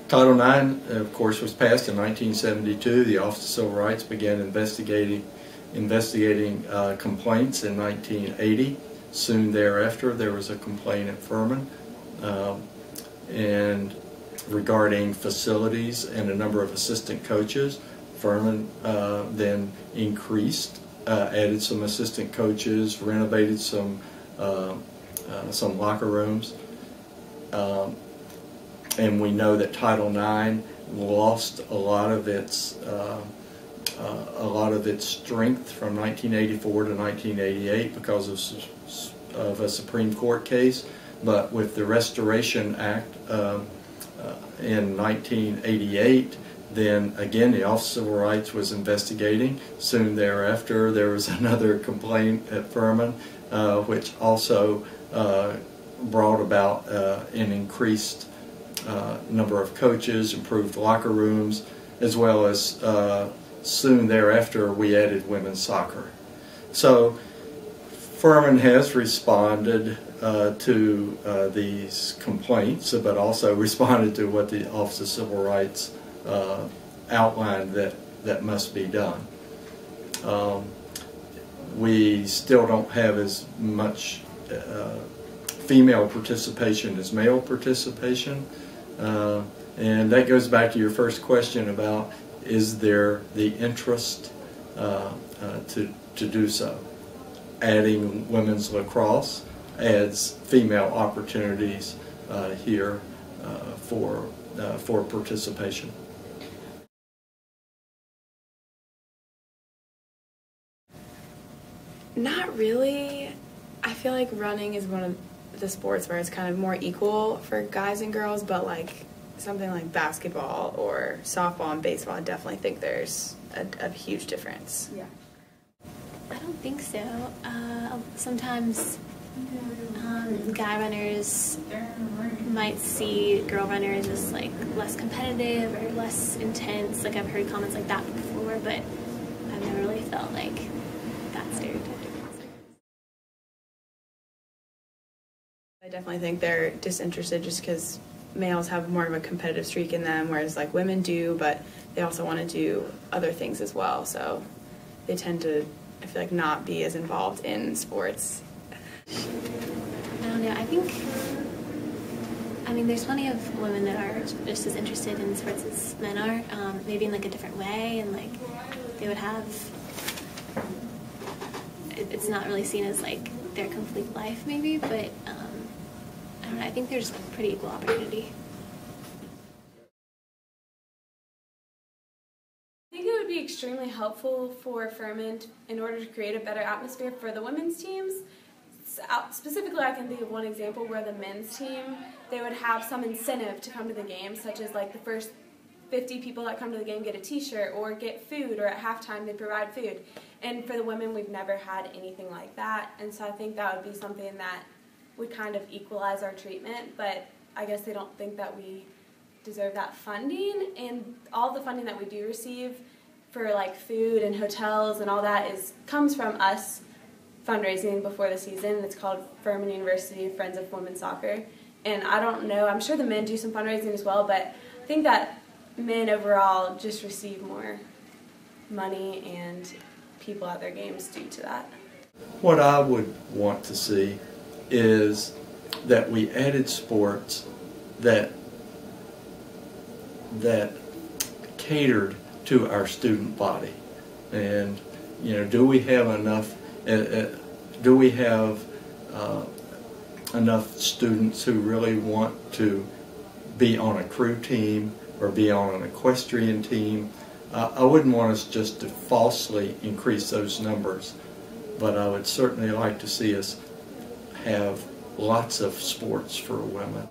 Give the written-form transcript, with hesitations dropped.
Title IX, of course, was passed in 1972. The Office of Civil Rights began investigating complaints in 1980. Soon thereafter, there was a complaint at Furman and regarding facilities and a number of assistant coaches. Furman then increased, added some assistant coaches, renovated some locker rooms. And we know that Title IX lost a lot of its strength from 1984 to 1988 because of a Supreme Court case. But with the Restoration Act in 1988, then again the Office of Civil Rights was investigating. Soon thereafter, there was another complaint at Furman, which also brought about an increased number of coaches, improved locker rooms, as well as soon thereafter we added women's soccer. So Furman has responded to these complaints, but also responded to what the Office of Civil Rights outlined that must be done. We still don't have as much female participation as male participation. And that goes back to your first question about, is there the interest to do so? Adding women's lacrosse adds female opportunities here for participation. Not really. I feel like running is one of the sports where it's kind of more equal for guys and girls, but like something like basketball or softball and baseball, I definitely think there's a huge difference. Yeah. I don't think so. Sometimes guy runners might see girl runners as like less competitive or less intense. Like I've heard comments like that before, but I've never really felt like that stereotype. I definitely think they're disinterested just because males have more of a competitive streak in them, whereas like women do, but they also want to do other things as well. So they tend to, I feel like, not be as involved in sports. I don't know. I mean, there's plenty of women that are just as interested in sports as men are, maybe in like a different way, and like they would have, it's not really seen as like their complete life maybe, but I don't know, I think there's pretty equal opportunity. I think it would be extremely helpful for Furman in order to create a better atmosphere for the women's teams. Specifically, I can think of one example where the men's team, they would have some incentive to come to the game, such as like the first 50 people that come to the game get a t-shirt or get food, or at halftime they provide food. And for the women, we've never had anything like that, and so I think that would be something that would kind of equalize our treatment, but I guess they don't think that we deserve that funding, and all the funding that we do receive for like food and hotels and all that comes from us fundraising before the season. It's called Furman University Friends of Women's Soccer, and I don't know, I'm sure the men do some fundraising as well, but I think that men overall just receive more money and people at their games due to that. What I would want to see is that we added sports that catered to our student body. And do we have enough enough students who really want to be on a crew team or be on an equestrian team? I wouldn't want us just to falsely increase those numbers, but I would certainly like to see us have lots of sports for women.